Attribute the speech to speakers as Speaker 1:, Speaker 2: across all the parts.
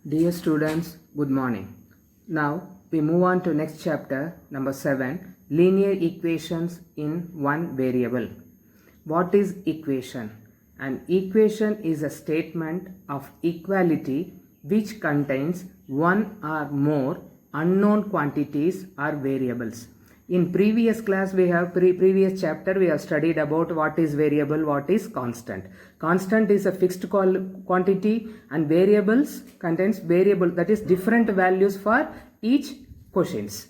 Speaker 1: Dear students, good morning. Now we move on to next chapter, number 7, linear equations in one variable. What is equation? An equation is a statement of equality which contains one or more unknown quantities or variables. In previous class we have previous chapter we have studied about what is variable, what is constant. Constant is a fixed quantity and variables contains variable, that is different values for each quotients.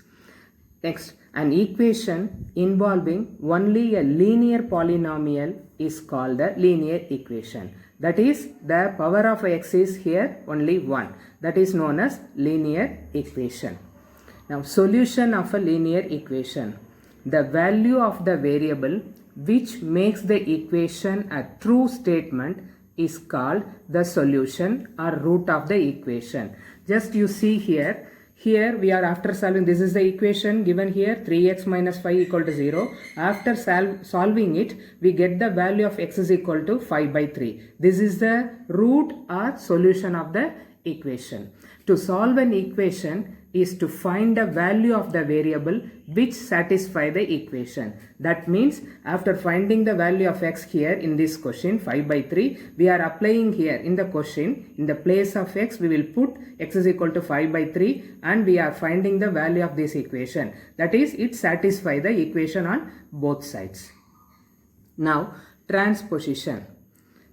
Speaker 1: Next, an equation involving only a linear polynomial is called a linear equation. That is, the power of x is here only 1. That is known as linear equation. Now, solution of a linear equation. The value of the variable which makes the equation a true statement is called the solution or root of the equation. Just you see here. Here we are after solving, this is the equation given here, 3x minus 5 equal to 0. After solving it, we get the value of x is equal to 5 by 3. This is the root or solution of the equation. To solve an equation is to find the value of the variable which satisfy the equation. That means after finding the value of x here in this question 5 by 3, we are applying here in the question, in the place of x we will put x is equal to 5 by 3 and we are finding the value of this equation. That is, it satisfy the equation on both sides. Now transposition.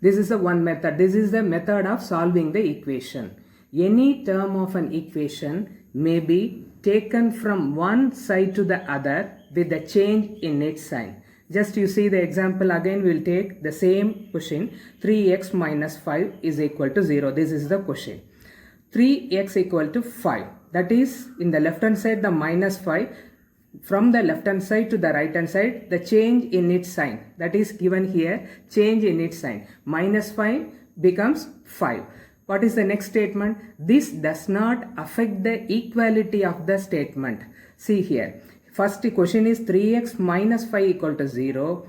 Speaker 1: This is the one method. This is the method of solving the equation. Any term of an equation may be taken from one side to the other with a change in its sign. Just you see the example again, we will take the same question. 3x minus 5 is equal to 0. This is the question. 3x equal to 5. That is, in the left hand side the minus 5. From the left hand side to the right hand side, the change in its sign. That is given here, change in its sign. Minus 5 becomes 5. What is the next statement? This does not affect the equality of the statement. See here. First question is 3x minus 5 equal to 0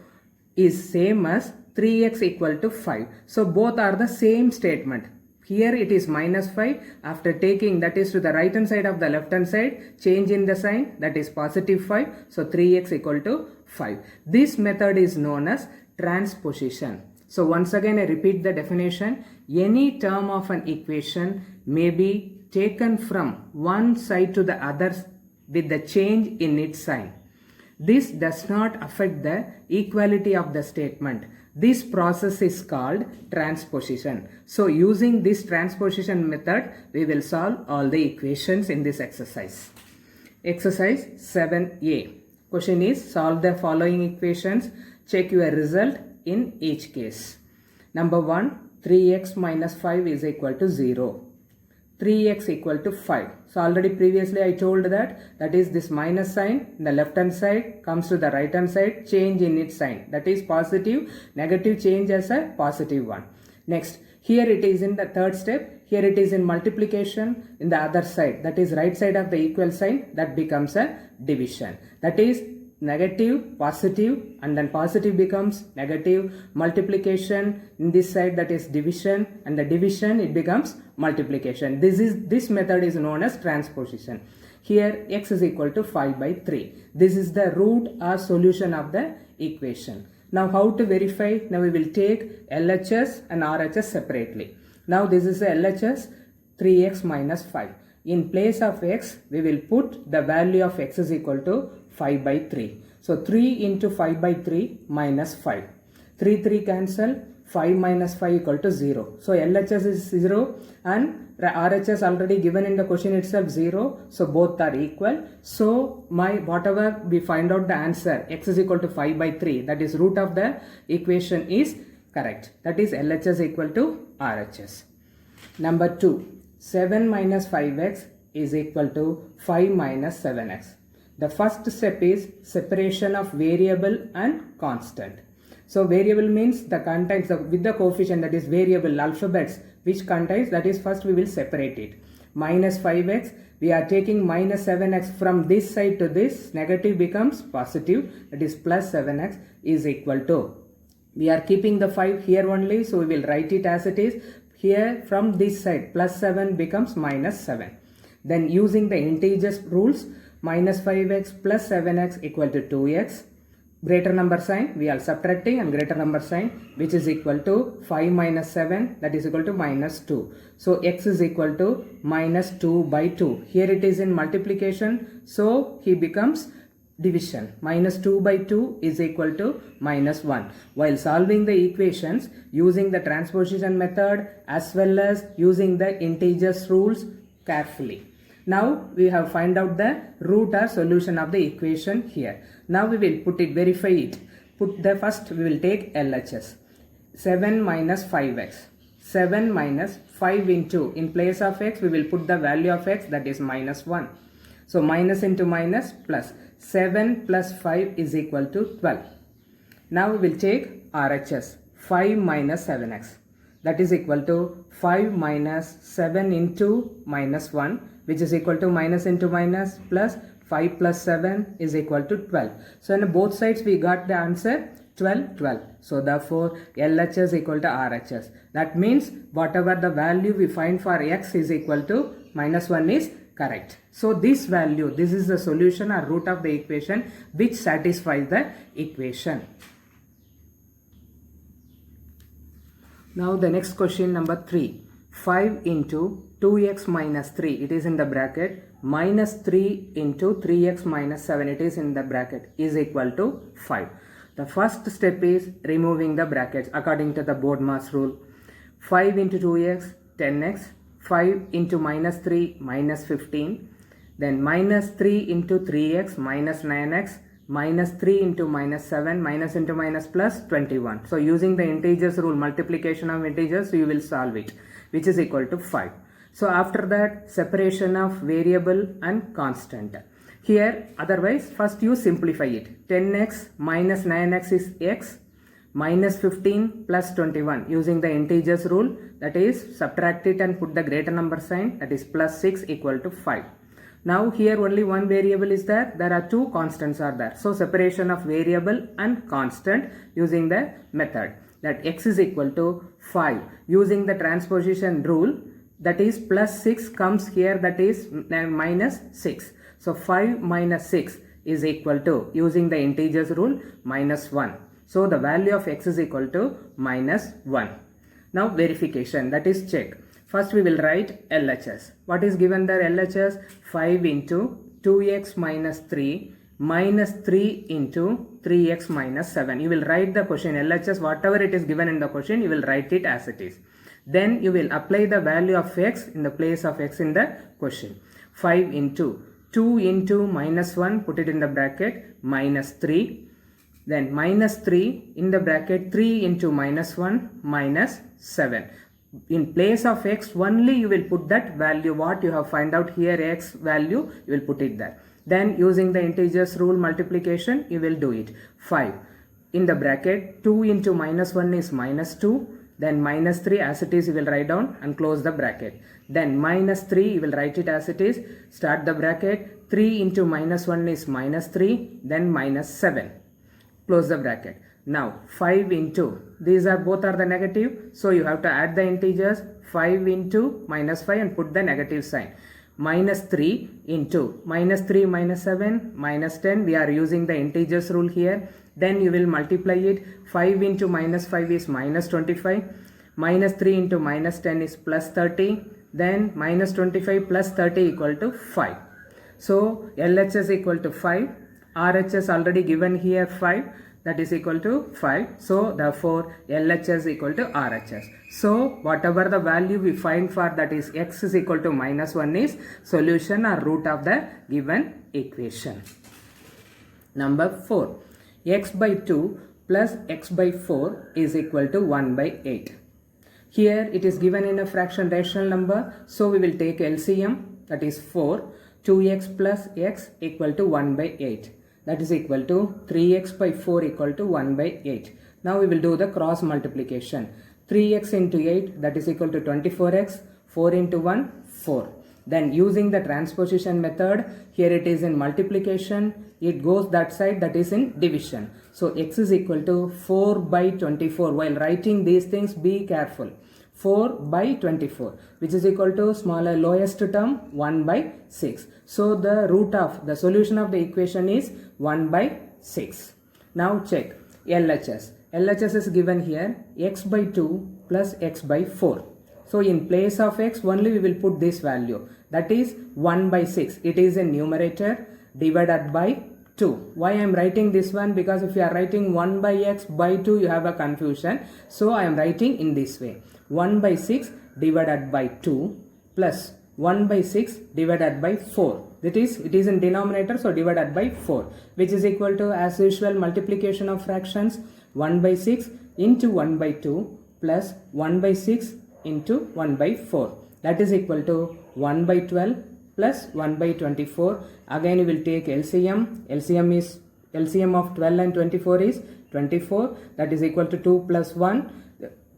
Speaker 1: is same as 3x equal to 5. So both are the same statement. Here it is minus 5. After taking, that is to the right hand side of the left hand side, change in the sign, that is positive 5. So 3x equal to 5. This method is known as transposition. So once again I repeat the definition. Any term of an equation may be taken from one side to the other with the change in its sign. This does not affect the equality of the statement. This process is called transposition. So using this transposition method, we will solve all the equations in this exercise. Exercise 7a. Question is, solve the following equations. Check your result in each case. Number 1, 3x minus 5 is equal to 0. 3x equal to 5. So already previously I told that is this minus sign in the left hand side comes to the right hand side, change in its sign. That is positive, negative change as a positive one. Next, here it is in the third step. Here it is in multiplication in the other side. That is right side of the equal sign, that becomes a division. That is negative, positive, and then positive becomes negative, multiplication in this side, that is division, and the division it becomes multiplication. This method is known as transposition. Here x is equal to 5 by 3. This is the root or solution of the equation. Now how to verify? Now we will take LHS and RHS separately. Now this is the LHS, 3x minus 5. In place of x, we will put the value of x is equal to 5 by 3. So 3 into 5 by 3 minus 5. 3 cancel, 5 minus 5 equal to 0. So LHS is 0 and RHS already given in the question itself 0. So both are equal. So whatever we find out the answer, x is equal to 5 by 3, that is root of the equation is correct. That is LHS equal to RHS. Number 2. 7 minus 5x is equal to 5 minus 7x. The first step is separation of variable and constant. So variable means the contains with the coefficient, that is variable alphabets which contains, that is first we will separate it. Minus 5x, we are taking minus 7x from this side to this, negative becomes positive, that is plus 7x is equal to. We are keeping the 5 here only, so we will write it as it is. here from this side plus 7 becomes minus 7. Then using the integers rules, minus 5x plus 7x equal to 2x. Greater number sign we are subtracting, and greater number sign which is equal to 5 minus 7, that is equal to minus 2. So x is equal to minus 2 by 2. Here it is in multiplication, so he becomes division. Minus 2 by 2 is equal to minus 1. While solving the equations using the transposition method as well as using the integers rules carefully. Now we have find out the root or solution of the equation here. Now we will put it, verify it. Put the first, we will take LHS. 7 minus 5x. 7 minus 5 into, in place of x we will put the value of x, that is minus 1. So minus into minus plus. 7 plus 5 is equal to 12. Now we will take RHS. 5 minus 7x. That is equal to 5 minus 7 into minus 1, which is equal to minus into minus plus 5 plus 7 is equal to 12. So on both sides we got the answer 12, 12. So therefore LHS equal to RHS. That means whatever the value we find for x is equal to minus 1 is correct. So this value, this is the solution or root of the equation which satisfies the equation. Now the next question number 3. 5 into 2x minus 3, it is in the bracket, minus 3 into 3x minus 7, it is in the bracket, is equal to 5. The first step is removing the brackets according to the BODMAS rule. 5 into 2x, 10x, 5 into minus 3, minus 15, then minus 3 into 3x, minus 9x, minus 3 into minus 7, minus into minus plus 21. So using the integers rule, multiplication of integers, you will solve it, which is equal to 5. So after that, separation of variable and constant. Here otherwise first you simplify it. 10x minus 9x is x, minus 15 plus 21 using the integers rule, that is subtract it and put the greater number sign, that is plus 6 equal to 5. Now here only one variable is there, there are two constants are there. So separation of variable and constant using the method, that x is equal to 5 using the transposition rule, that is plus 6 comes here, that is minus 6. So 5 minus 6 is equal to, using the integers rule, minus 1. So the value of x is equal to minus 1. Now verification, that is check. First we will write LHS. What is given there? LHS 5 into 2x minus 3 minus 3 into 3x minus 7. You will write the question LHS, whatever it is given in the question, you will write it as it is. Then you will apply the value of x in the place of x in the question. 5 into 2 into minus 1, put it in the bracket, minus 3. Then minus 3 in the bracket, 3 into minus 1, minus 7. In place of x only you will put that value, what you have find out here x value, you will put it there. Then using the integers rule multiplication, you will do it. 5 in the bracket, 2 into minus 1 is minus 2. Then minus 3 as it is you will write down and close the bracket. Then minus 3 you will write it as it is, start the bracket, 3 into minus 1 is minus 3, then minus 7. Close the bracket. Now 5 into, these are both are the negative, so you have to add the integers, 5 into minus 5 and put the negative sign. Minus 3 into minus 3 minus 7 minus 10, we are using the integers rule here. Then you will multiply it, 5 into minus 5 is minus 25, minus 3 into minus 10 is plus 30, then minus 25 plus 30 equal to 5. So LHS equal to 5, RHS already given here 5, that is equal to 5. So therefore LHS equal to RHS. So whatever the value we find for, that is x is equal to minus 1 is solution or root of the given equation. Number 4. X by 2 plus x by 4 is equal to 1 by 8. Here it is given in a fraction rational number, so we will take LCM, that is 4. 2x plus x equal to 1 by 8. That is equal to 3x by 4 equal to 1 by 8. Now we will do the cross multiplication. 3x into 8, that is equal to 24x. 4 into 1, 4. Then using the transposition method, here it is in multiplication, it goes that side, that is in division. So x is equal to 4 by 24. While writing these things, be careful. 4 by 24, which is equal to smaller lowest term 1 by 6. So the root of the solution of the equation is 1 by 6. Now check LHS. LHS is given here x by 2 plus x by 4. So in place of x only we will put this value, that is 1 by 6. It is a numerator divided by 2. Why I am writing this one? Because if you are writing 1 by x by 2 you have a confusion. So I am writing in this way, 1 by 6 divided by 2 plus 1 by 6 divided by 4. That is, it is in denominator, so divided by 4, which is equal to, as usual, multiplication of fractions, 1 by 6 into 1 by 2 plus 1 by 6 into 1 by 4. That is equal to 1 by 12 plus 1 by 24. Again we will take LCM. LCM of 12 and 24 is 24. That is equal to 2 plus 1.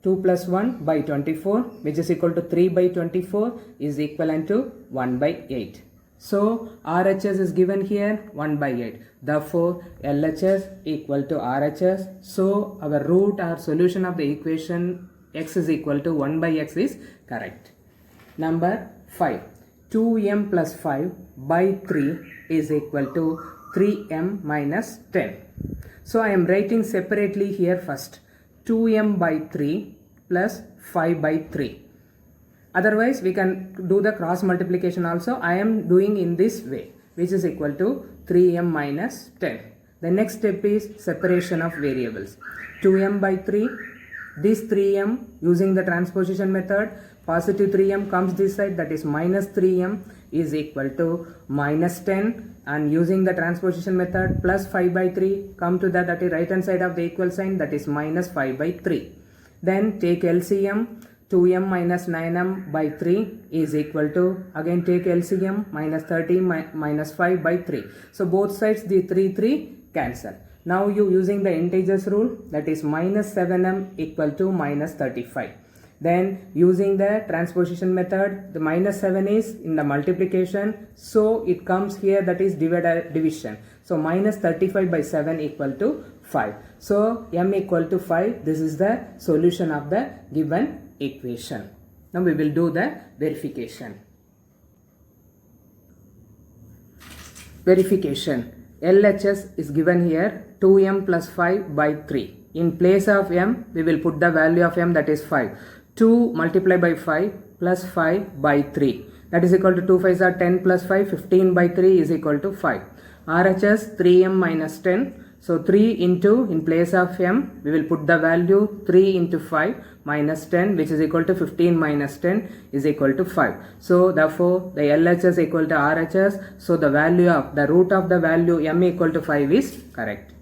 Speaker 1: 2 plus 1 by 24, which is equal to 3 by 24 is equivalent to 1 by 8. So RHS is given here 1 by 8. Therefore LHS equal to RHS. So our root or solution of the equation x is equal to 1 by x is correct. Number 5. 2m plus 5 by 3 is equal to 3m minus 10. So I am writing separately here first. 2m by 3 plus 5 by 3. Otherwise we can do the cross multiplication also. I am doing in this way, which is equal to 3m minus 10. The next step is separation of variables. 2m by 3, this 3m using the transposition method, positive 3m comes this side, that is minus 3m is equal to minus 10, and using the transposition method plus 5 by 3 come to that is right hand side of the equal sign, that is minus 5 by 3. Then take LCM, 2m minus 9m by 3 is equal to, again take LCM, minus 30 minus 5 by 3. So both sides the 3 cancel. Now you using the integers rule, that is minus 7m equal to minus 35. Then using the transposition method, the minus 7 is in the multiplication, so it comes here, that is division. So minus 35 by 7 equal to 5. So m equal to 5. This is the solution of the given equation. Now we will do the verification. Verification. LHS is given here 2m plus 5 by 3. In place of m, we will put the value of m, that is 5. 2 multiplied by 5 plus 5 by 3. That is equal to 2 5s are 10 plus 5, 15 by 3 is equal to 5. RHS 3m minus 10. So 3 into, in place of m, we will put the value 3 into 5 minus 10, which is equal to 15 minus 10 is equal to 5. So therefore the LHS equal to RHS. So the value of the root of the value m equal to 5 is correct.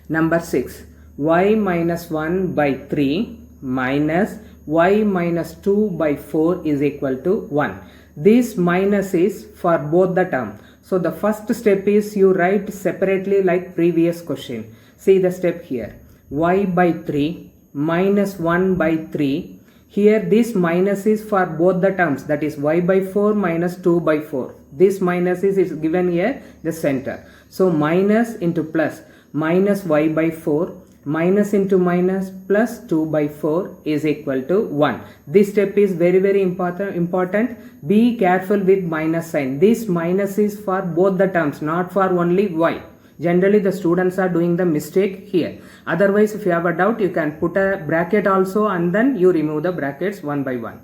Speaker 1: Number 6. Y minus 1 by 3 minus y minus 2 by 4 is equal to 1. This minus is for both the term. So the first step is you write separately like previous question. See the step here. Y by 3 minus 1 by 3. Here this minus is for both the terms, that is y by 4 minus 2 by 4. This minus is given here the center. So minus into plus, minus y by 4 minus into minus plus 2 by 4 is equal to 1. This step is very important. Be careful with minus sign. This minus is for both the terms, not for only y. Generally the students are doing the mistake here. Otherwise if you have a doubt, you can put a bracket also and then you remove the brackets one by one.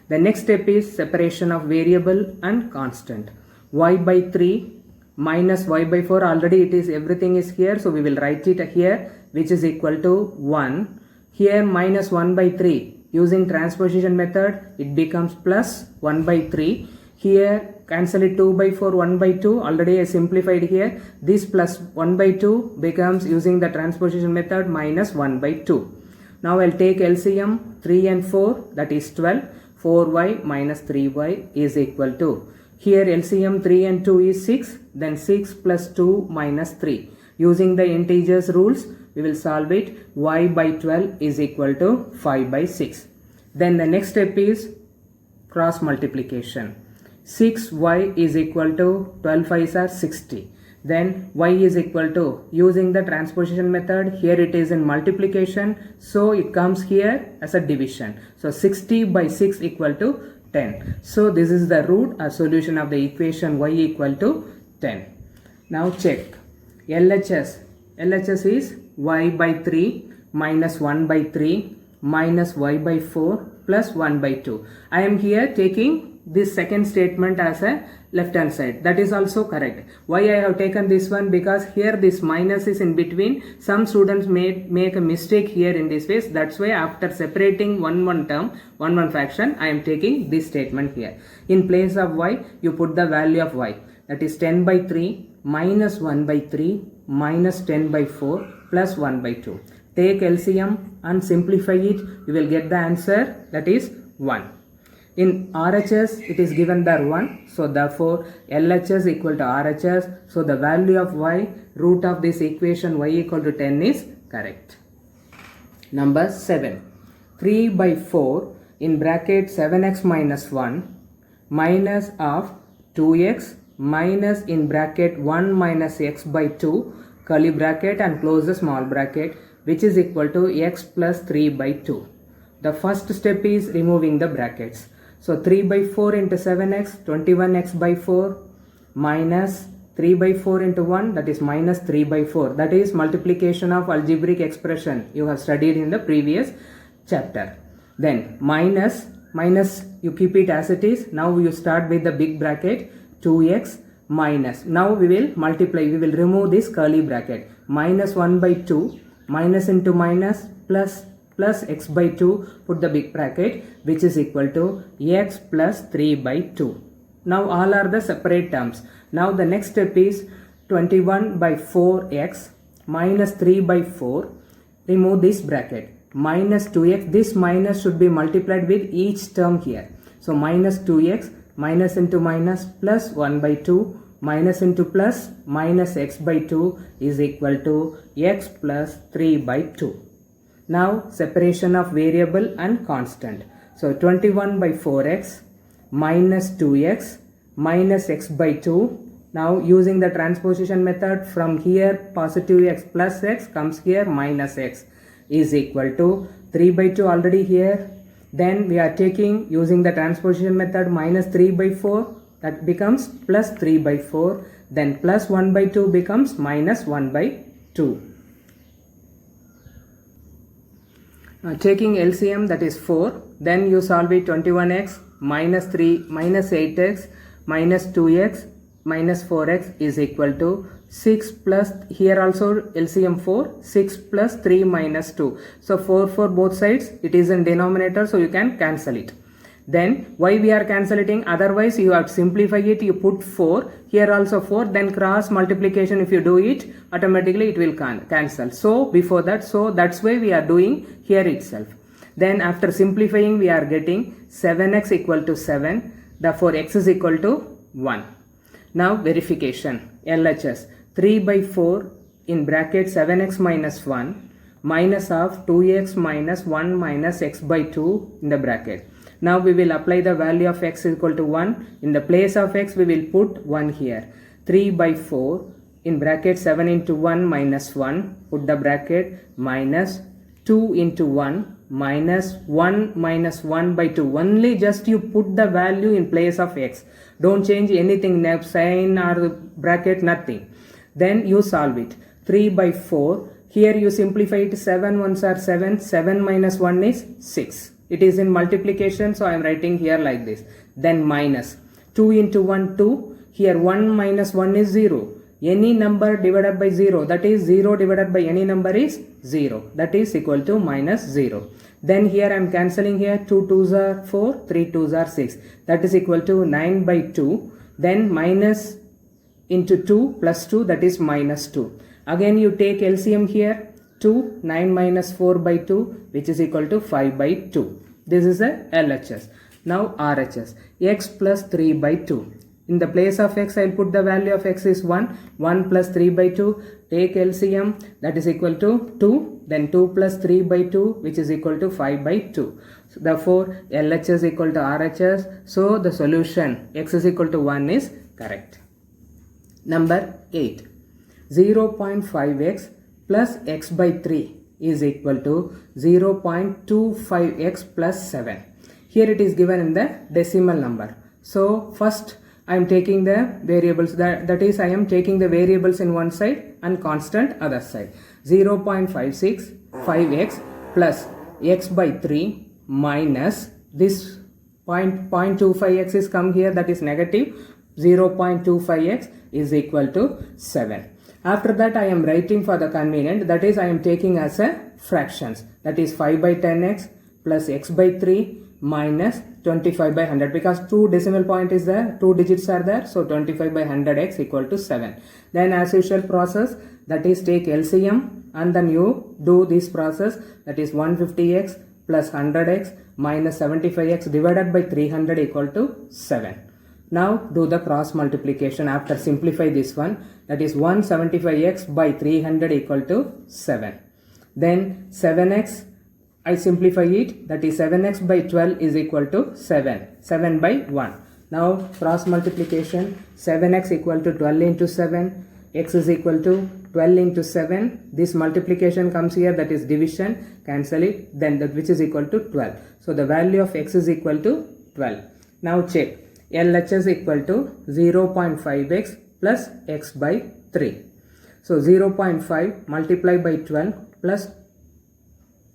Speaker 1: The next step is separation of variable and constant. Y by 3 minus y by 4, already it is, everything is here, so we will write it here, which is equal to 1. Here minus 1 by 3, using transposition method it becomes plus 1 by 3. Here cancel it, 2 by 4, 1 by 2, already I simplified here. This plus 1 by 2 becomes, using the transposition method, minus 1 by 2. Now I'll take LCM 3 and 4, that is 12. 4y minus 3y is equal to, here LCM 3 and 2 is 6, then 6 plus 2 minus 3. Using the integers rules, we will solve it. Y by 12 is equal to 5 by 6. Then the next step is cross multiplication. 6y is equal to 12 5s are 60. Then y is equal to, using the transposition method, here it is in multiplication, so it comes here as a division. So 60 by 6 equal to 10. So this is the root or solution of the equation y equal to 10. Now check LHS. LHS is y by 3 minus 1 by 3 minus y by 4 plus 1 by 2. I am here taking this second statement as a left hand side. That is also correct. Why I have taken this one? Because here this minus is in between. Some students may make a mistake here in this phase. That's why after separating one term, one fraction, I am taking this statement here. In place of y, you put the value of y. That is 10 by 3 minus 1 by 3 minus 10 by 4 plus 1 by 2. Take LCM and simplify it. You will get the answer, that is 1. In RHS, it is given there 1. So therefore, LHS equal to RHS. So the value of y, root of this equation y equal to 10 is correct. Number 7. 3 by 4 in bracket 7x minus 1 minus of 2x minus in bracket 1 minus x by 2 curly bracket and close the small bracket, which is equal to x plus 3 by 2. The first step is removing the brackets. So 3 by 4 into 7x, 21x by 4 minus 3 by 4 into 1, that is minus 3 by 4. That is multiplication of algebraic expression you have studied in the previous chapter. Then minus you keep it as it is. Now you start with the big bracket 2x minus. Now we will multiply, we will remove this curly bracket. Minus 1 by 2, minus into minus plus x by 2, put the big bracket, which is equal to x plus 3 by 2. Now all are the separate terms. Now the next step is 21 by 4x minus 3 by 4. Remove this bracket. Minus 2x, this minus should be multiplied with each term here. So minus 2x, minus into minus plus 1 by 2, minus into plus minus x by 2 is equal to x plus 3 by 2. Now separation of variable and constant. So 21 by 4x minus 2x minus x by 2. Now using the transposition method, from here positive x plus x comes here minus x is equal to 3 by 2 already here. Then we are taking, using the transposition method, minus 3 by 4, that becomes plus 3 by 4. Then plus 1 by 2 becomes minus 1 by 2. Taking LCM, that is 4, then you solve it. 21x minus 3 minus 8x minus 2x minus 4x is equal to 6 plus, here also LCM 4, 6 plus 3 minus 2. So 4 for both sides, it is in denominator, so you can cancel it. Then why we are cancelling? Otherwise you have to simplify it. You put 4, here also 4, then cross multiplication if you do it, automatically it will cancel. So before that, so that's why we are doing here itself. Then after simplifying, we are getting 7x equal to 7, therefore x is equal to 1. Now verification, LHS, 3 by 4 in bracket 7x minus 1 minus of 2x minus 1 minus x by 2 in the bracket. Now we will apply the value of x equal to 1. In the place of x we will put 1 here. 3 by 4 in bracket 7 into 1 minus 1, put the bracket, minus 2 into 1 minus 1 minus 1 by 2. Only just you put the value in place of x. Don't change anything, sign or bracket, nothing. Then you solve it. 3 by 4. Here you simplify it. 7 ones are 7. 7 minus 1 is 6. It is in multiplication, so I am writing here like this. Then minus 2 into 1, 2. Here 1 minus 1 is 0. Any number divided by 0, that is 0 divided by any number is 0. That is equal to minus 0. Then here I am cancelling here. 2 2s are 4, 3 2s are 6. That is equal to 9 by 2. Then minus into 2 plus 2, that is minus 2. Again you take LCM here. 2, 9 minus 4 by 2, which is equal to 5 by 2. This is a LHS. Now RHS, x plus 3 by 2. In the place of x, I will put the value of x is 1. 1 plus 3 by 2. Take LCM, that is equal to 2. Then 2 plus 3 by 2, which is equal to 5 by 2. So therefore, LHS equal to RHS. So the solution x is equal to 1 is correct. Number 8. 0.5x plus x by 3 is equal to 0.25x plus 7. Here it is given in the decimal number. So first I am taking the variables, that is I am taking the variables in one side and constant other side. 0.56 5x plus x by 3 minus this 0.25x is come here, that is negative. 0.25x is equal to 7. After that I am writing for the convenient, that is I am taking as a fractions, that is 5 by 10x plus x by 3 minus 25 by 100, because two decimal point is there, two digits are there, so 25 by 100x equal to 7. Then as usual process, that is take LCM and then you do this process, that is 150x plus 100x minus 75x divided by 300 equal to 7. Now do the cross multiplication after simplify this one, that is 175x by 300 equal to 7. Then 7x, I simplify it, that is 7x by 12 is equal to 7 by 1. Now cross multiplication, 7x equal to 12 into 7, x is equal to 12 into 7, this multiplication comes here, that is division, cancel it, then that which is equal to 12. So the value of x is equal to 12. Now check, LHS equal to 0.5x plus x by 3. So 0.5 multiplied by 12 plus,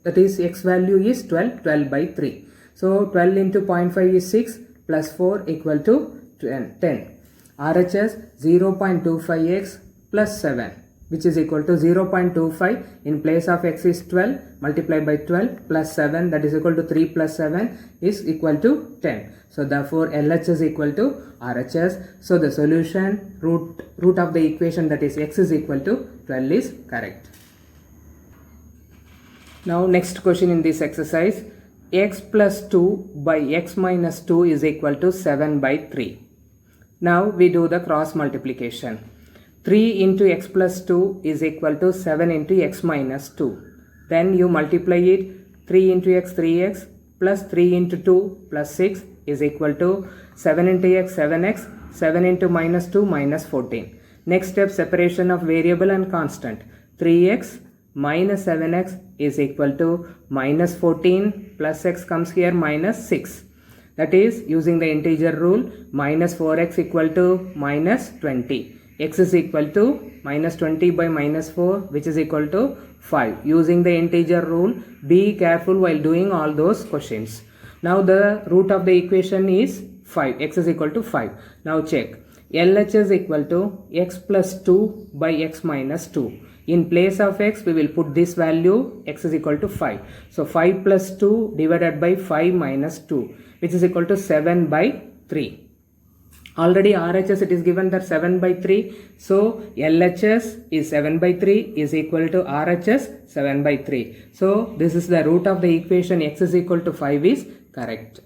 Speaker 1: that is x value is 12 by 3. So 12 into 0.5 is 6 plus 4 equal to 10. RHS 0.25x plus 7, which is equal to 0.25, in place of x is 12 multiplied by 12 plus 7, that is equal to 3 plus 7 is equal to 10. So therefore LHS is equal to RHS. So the solution root of the equation, that is x is equal to 12 is correct. Now next question in this exercise, x plus 2 by x minus 2 is equal to 7 by 3. Now we do the cross multiplication. 3 into x plus 2 is equal to 7 into x minus 2. Then you multiply it, 3 into x 3x plus 3 into 2 plus 6 is equal to 7 into x 7x, 7 into minus 2 minus 14. Next step, separation of variable and constant. 3x minus 7x is equal to minus 14 plus x comes here minus 6. That is using the integer rule, minus 4x equal to minus 20. X is equal to minus 20 by minus 4, which is equal to 5. Using the integer rule, be careful while doing all those questions. Now the root of the equation is 5, x is equal to 5. Now check, LHS is equal to x plus 2 by x minus 2. In place of x, we will put this value, x is equal to 5. So 5 plus 2 divided by 5 minus 2, which is equal to 7 by 3. Already RHS it is given that 7 by 3. So LHS is 7 by 3 is equal to RHS 7 by 3. So this is the root of the equation, x is equal to 5 is correct.